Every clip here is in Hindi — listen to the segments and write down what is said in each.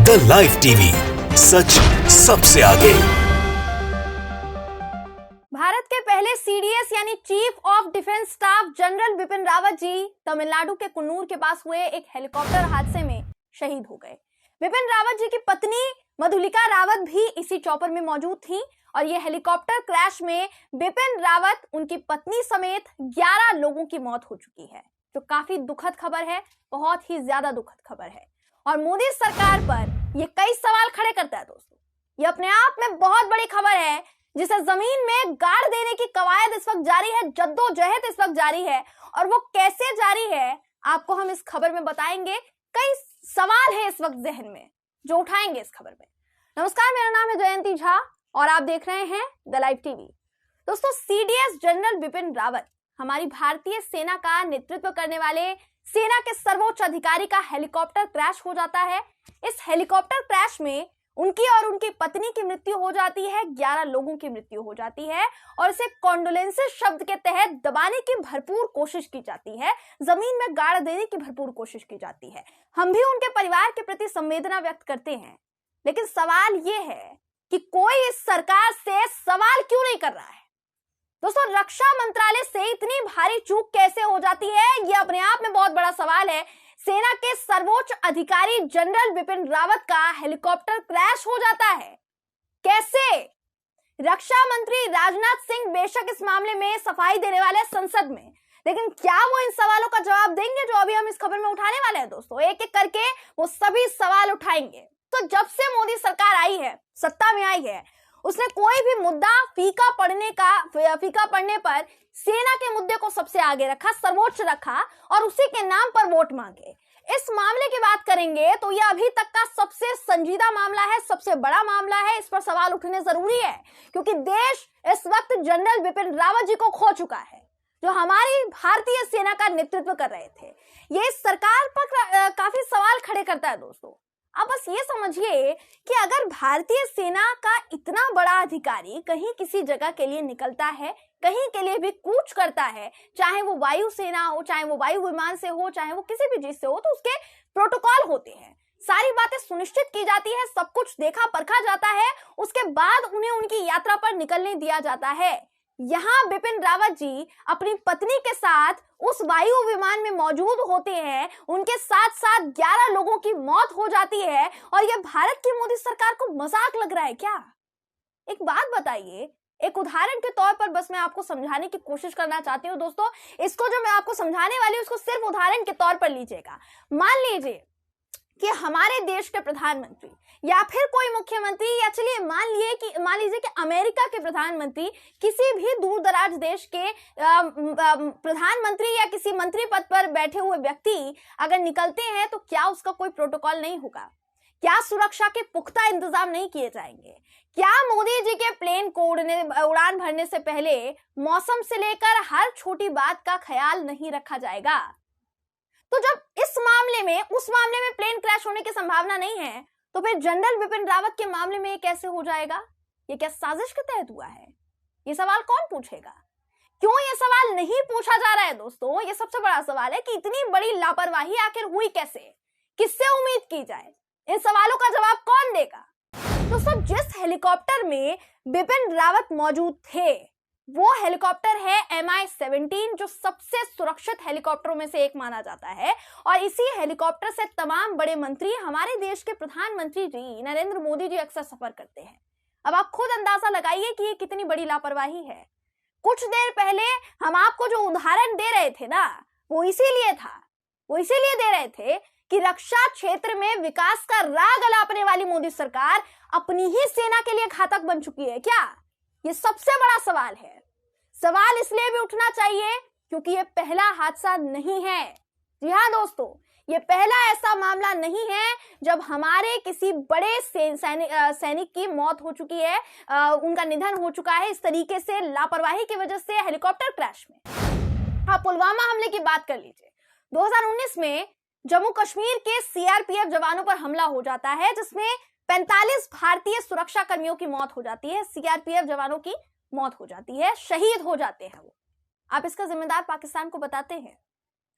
द लाइव टीवी, सच सबसे आगे। भारत के पहले सीडीएस यानी chief of defence staff general Bipin Rawat ji Tamil Nadu के कुन्नूर के पास हुए एक हेलीकॉप्टर हादसे में शहीद हो गए। बिपिन रावत जी की पत्नी मधुलिका रावत भी इसी चॉपर में मौजूद थी और ये हेलीकॉप्टर क्रैश में बिपिन रावत, उनकी पत्नी समेत 11 लोगों की मौत हो चुकी है, जो काफी दुखद खबर है, बहुत ही ज्यादा दुखद खबर है। और मोदी सरकार पर ये कई सवाल खड़े करता है दोस्तों। ये अपने आप में बहुत बड़ी खबर है जिसे जमीन में गाड़ देने की कवायद इस वक्त जारी है, जद्दोजहद इस वक्त जारी है। और वो कैसे जारी है आपको हम इस खबर में बताएंगे। कई सवाल है इस वक्त जहन में जो उठाएंगे इस खबर में। नमस्कार, मेरा नाम है जयंती झा और आप देख रहे हैं द लाइव टीवी। दोस्तों, सीडीएस जनरल बिपिन रावत हमारी भारतीय सेना का नेतृत्व करने वाले सेना के सर्वोच्च अधिकारी का हेलीकॉप्टर क्रैश हो जाता है। इस हेलीकॉप्टर क्रैश में उनकी और उनकी पत्नी की मृत्यु हो जाती है, 11 लोगों की मृत्यु हो जाती है और इसे कॉन्डोलेंसेस शब्द के तहत दबाने की भरपूर कोशिश की जाती है, जमीन में गाड़ देने की भरपूर कोशिश की जाती है। हम भी उनके परिवार के प्रति संवेदना व्यक्त करते हैं, लेकिन सवाल ये है कि कोई इस सरकार से सवाल क्यों नहीं कर रहा है। दोस्तों, रक्षा मंत्रालय से इतनी भारी चूक कैसे हो जाती है, यह अपने आप में बहुत बड़ा सवाल है। सेना के सर्वोच्च अधिकारी जनरल बिपिन रावत का हेलीकॉप्टर क्रैश हो जाता है, कैसे? रक्षा मंत्री राजनाथ सिंह बेशक इस मामले में सफाई देने वाले संसद में, लेकिन क्या वो इन सवालों का जवाब देंगे जो अभी हम इस खबर में उठाने वाले हैं। दोस्तों, एक एक करके वो सभी सवाल उठाएंगे। तो जब से मोदी सरकार आई है, सत्ता में आई है, उसने कोई भी मुद्दा फीका पड़ने पर सेना के मुद्दे को सबसे आगे रखा, सर्वोच्च रखा और उसी के नाम पर वोट मांगे। इस मामले की बात करेंगे तो यह अभी तक का सबसे संजीदा मामला है, सबसे बड़ा मामला है। इस पर सवाल उठने जरूरी है क्योंकि देश इस वक्त जनरल बिपिन रावत जी को खो चुका है, जो हमारी भारतीय सेना का नेतृत्व कर रहे थे। ये सरकार पर काफी सवाल खड़े करता है दोस्तों। आप बस ये समझिए कि अगर भारतीय सेना का इतना बड़ा अधिकारी कहीं किसी जगह के लिए निकलता है, कहीं के लिए भी कूच करता है, चाहे वो वायु सेना हो, चाहे वो वायु विमान से हो, चाहे वो किसी भी चीज से हो, तो उसके प्रोटोकॉल होते हैं, सारी बातें सुनिश्चित की जाती है, सब कुछ देखा परखा जाता है, उसके बाद उन्हें उनकी यात्रा पर निकलने दिया जाता है। यहाँ बिपिन रावत जी अपनी पत्नी के साथ उस वायु विमान में मौजूद होते हैं, उनके साथ साथ 11 लोगों की मौत हो जाती है और यह भारत की मोदी सरकार को मजाक लग रहा है क्या? एक बात बताइए, एक उदाहरण के तौर पर बस मैं आपको समझाने की कोशिश करना चाहती हूँ दोस्तों। इसको जो मैं आपको समझाने वाली हूँ उसको सिर्फ उदाहरण के तौर पर लीजिएगा। मान लीजिए कि हमारे देश के प्रधानमंत्री या फिर कोई मुख्यमंत्री, या चलिए मान लीजिए कि अमेरिका के प्रधानमंत्री किसी भी दूर दराज देश के प्रधानमंत्री या किसी मंत्री पद पर बैठे हुए व्यक्ति अगर निकलते हैं तो क्या उसका कोई प्रोटोकॉल नहीं होगा? क्या सुरक्षा के पुख्ता इंतजाम नहीं किए जाएंगे? क्या मोदी जी के प्लेन को उड़ान भरने से पहले मौसम से लेकर हर छोटी बात का ख्याल नहीं रखा जाएगा? तो जब उस मामले में प्लेन क्रैश होने की संभावना नहीं है, तो फिर जनरल बिपिन रावत के मामले में ये कैसे हो जाएगा? ये क्या साजिश के तहत हुआ है? ये सवाल कौन पूछेगा? क्यों ये सवाल नहीं पूछा जा रहा है दोस्तों? ये सबसे बड़ा सवाल है कि इतनी बड़ी लापरवाही आखिर हुई कैसे, किससे उम्मीद की जाए? इन सवालों का जवाब कौन देगा? दोस्तों, जिस हेलीकॉप्टर में बिपिन रावत मौजूद थे वो हेलीकॉप्टर है MI-17, जो सबसे सुरक्षित हेलीकॉप्टरों में से एक माना जाता है। और इसी हेलीकॉप्टर से तमाम बड़े मंत्री, हमारे देश के प्रधानमंत्री जी नरेंद्र मोदी जी अक्सर सफर करते हैं। अब आप खुद अंदाजा लगाइए कि ये कितनी बड़ी लापरवाही है। कुछ देर पहले हम आपको जो उदाहरण दे रहे थे ना, वो इसीलिए दे रहे थे कि रक्षा क्षेत्र में विकास का राग अलापने वाली मोदी सरकार अपनी ही सेना के लिए घातक बन चुकी है क्या? ये सबसे बड़ा सवाल है। सवाल इसलिए भी उठना चाहिए क्योंकि ये पहला हादसा नहीं है। जी हाँ दोस्तों, ये पहला ऐसा मामला नहीं है जब हमारे किसी बड़े सैनिक की मौत हो चुकी है, उनका निधन हो चुका है इस तरीके से लापरवाही की वजह से हेलीकॉप्टर क्रैश में। आप पुलवामा हमले की बात कर लीजिए। 2019 में जम्मू कश्मीर के CRPF जवानों पर हमला हो जाता है, जिसमें 45 भारतीय सुरक्षा कर्मियों की मौत हो जाती है, CRPF जवानों की मौत हो जाती है, शहीद हो जाते हैं वो। आप इसका जिम्मेदार पाकिस्तान को बताते हैं।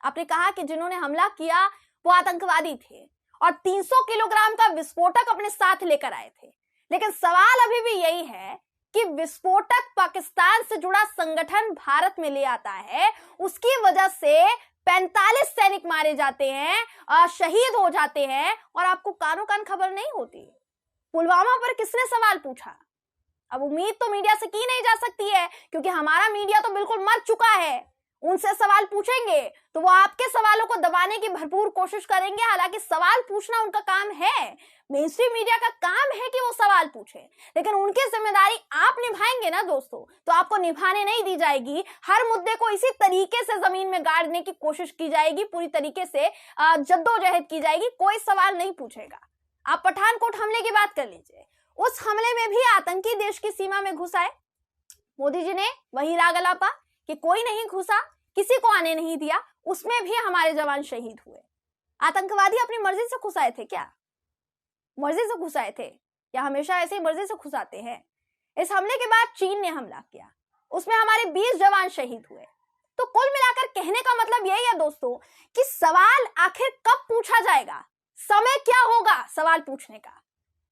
आपने कहा कि जिन्होंने हमला किया वो आतंकवादी थे और 300 किलोग्राम का विस्फोटक अपने साथ लेकर आए थे। लेकिन सवाल अभी भी यही है कि विस्फोटक पाकिस्तान से जुड़ा संगठन भारत में ले आता है, उसकी वजह से 45 सैनिक मारे जाते हैं, शहीद हो जाते हैं, और आपको कानों कान खबर नहीं होती। पुलवामा पर किसने सवाल पूछा? अब उम्मीद तो मीडिया से की नहीं जा सकती है, क्योंकि हमारा मीडिया तो बिल्कुल मर चुका है। उनसे सवाल पूछेंगे तो वो आपके सवालों को दबाने की भरपूर कोशिश करेंगे। हालांकि सवाल पूछना उनका काम है, मेनस्ट्रीम मीडिया का काम है कि वो सवाल पूछे, लेकिन उनकी जिम्मेदारी आप निभाएंगे ना दोस्तों, तो आपको निभाने नहीं दी जाएगी। हर मुद्दे को इसी तरीके से जमीन में गाड़ने की कोशिश की जाएगी, पूरी तरीके से जद्दोजहद की जाएगी, कोई सवाल नहीं पूछेगा। आप पठानकोट हमले की बात कर लीजिए, उस हमले में भी आतंकी देश की सीमा में घुस आए। मोदी जी ने वही राग अलापा कि कोई नहीं घुसा, किसी को आने नहीं दिया, उसमें भी हमारे जवान शहीद हुए। आतंकवादी अपनी मर्जी से घुस आए थे क्या? मर्जी से घुस आए थे या हमेशा ऐसे ही मर्जी से घुस आते हैं? इस हमले के बाद चीन ने हमला किया, उसमें हमारे 20 जवान शहीद हुए। तो कुल मिलाकर कहने का मतलब यही है दोस्तों कि सवाल आखिर कब पूछा जाएगा, समय क्या होगा सवाल पूछने का।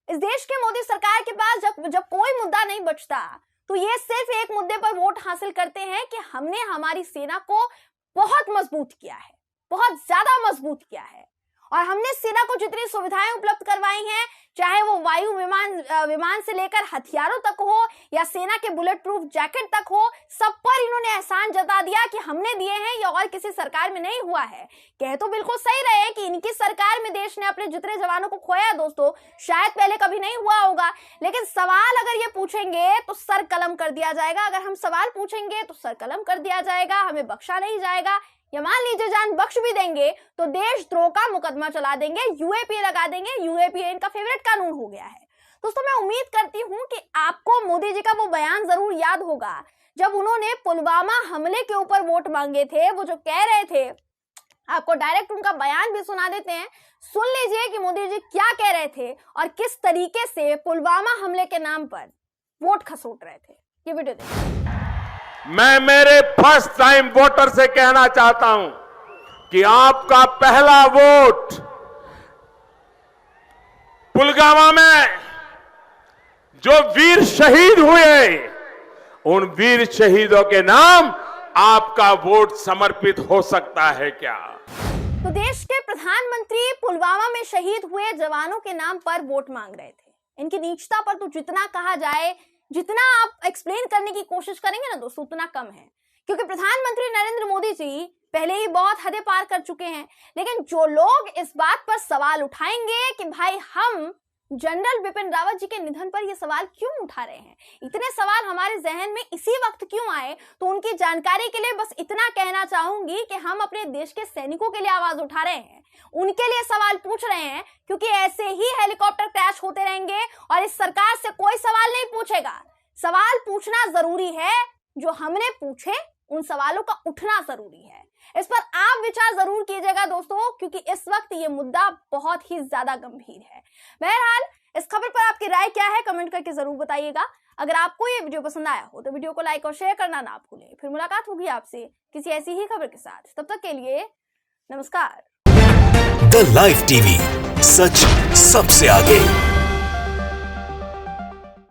इस देश के मोदी सरकार के पास जब कोई मुद्दा नहीं बचता, तो ये सिर्फ एक मुद्दे पर वोट हासिल करते हैं कि हमने हमारी सेना को बहुत मजबूत किया है, बहुत ज्यादा मजबूत किया है, और हमने सेना को जितनी सुविधाएं उपलब्ध करवाई हैं, चाहे वो वायु विमान से लेकर हथियारों तक हो या सेना के बुलेट प्रूफ जैकेट तक हो, सब पर इन्होंने एहसान जता दिया कि हमने दिए हैं, ये और किसी सरकार में नहीं हुआ है। कह तो बिल्कुल सही रहे हैं कि इनकी सरकार में देश ने अपने जितने जवानों को खोया दोस्तों, शायद पहले कभी नहीं हुआ होगा। लेकिन सवाल अगर ये पूछेंगे तो सर कलम कर दिया जाएगा। अगर हम सवाल पूछेंगे तो सर कलम कर दिया जाएगा, हमें बख्शा नहीं जाएगा, या मान लीजिए जान बख्श भी देंगे तो देशद्रोह का मुकदमा चला देंगे, यूएपीए लगा देंगे। यूएपीए इनका फेवरेट कानून हो गया है। दोस्तों मैं उम्मीद करती हूं कि आपको मोदी जी का वो बयान जरूर याद होगा जब उन्होंने पुलवामा हमले के ऊपर वोट मांगे थे। वो जो कह रहे थे, आपको डायरेक्ट उनका बयान भी सुना देते हैं, सुन लीजिए कि मोदी जी क्या कह रहे थे और किस तरीके से पुलवामा हमले के नाम पर वोट खसोट रहे थे। ये वीडियो देखिए। मैं मेरे फर्स्ट टाइम वोटर से कहना चाहता हूं कि आपका पहला वोट पुलवामा में जो वीर शहीद हुए, उन वीर शहीदों के नाम आपका वोट समर्पित हो सकता है क्या? तो देश के प्रधानमंत्री पुलवामा में शहीद हुए जवानों के नाम पर वोट मांग रहे थे। इनकी नीचता पर तो जितना कहा जाए, जितना आप एक्सप्लेन करने की कोशिश करेंगे ना दोस्तों, उतना कम है, क्योंकि प्रधानमंत्री नरेंद्र मोदी जी पहले ही बहुत हदें पार कर चुके हैं। लेकिन जो लोग इस बात पर सवाल उठाएंगे कि भाई हम जनरल बिपिन रावत जी के निधन पर ये सवाल क्यों उठा रहे हैं, इतने सवाल हमारे जहन में इसी वक्त क्यों आए, तो उनकी जानकारी के लिए बस इतना कहना चाहूंगी कि हम अपने देश के सैनिकों के लिए आवाज उठा रहे हैं, उनके लिए सवाल पूछ रहे हैं, क्योंकि ऐसे ही हेलीकॉप्टर क्रैश होते रहेंगे और इस सरकार से कोई सवाल नहीं पूछेगा। सवाल पूछना जरूरी है, जो हमने पूछे उन सवालों का उठना जरूरी है। इस पर आप विचार जरूर कीजिएगा दोस्तों, क्योंकि इस वक्त ये मुद्दा बहुत ही ज्यादा गंभीर है। बहरहाल इस खबर पर आपकी राय क्या है, कमेंट करके जरूर बताइएगा। अगर आपको ये वीडियो पसंद आया हो तो वीडियो को लाइक और शेयर करना ना भूलें। फिर मुलाकात होगी आपसे किसी ऐसी ही खबर के साथ, तब तक के लिए नमस्कार। द लाइव टीवी, सच सबसे आगे।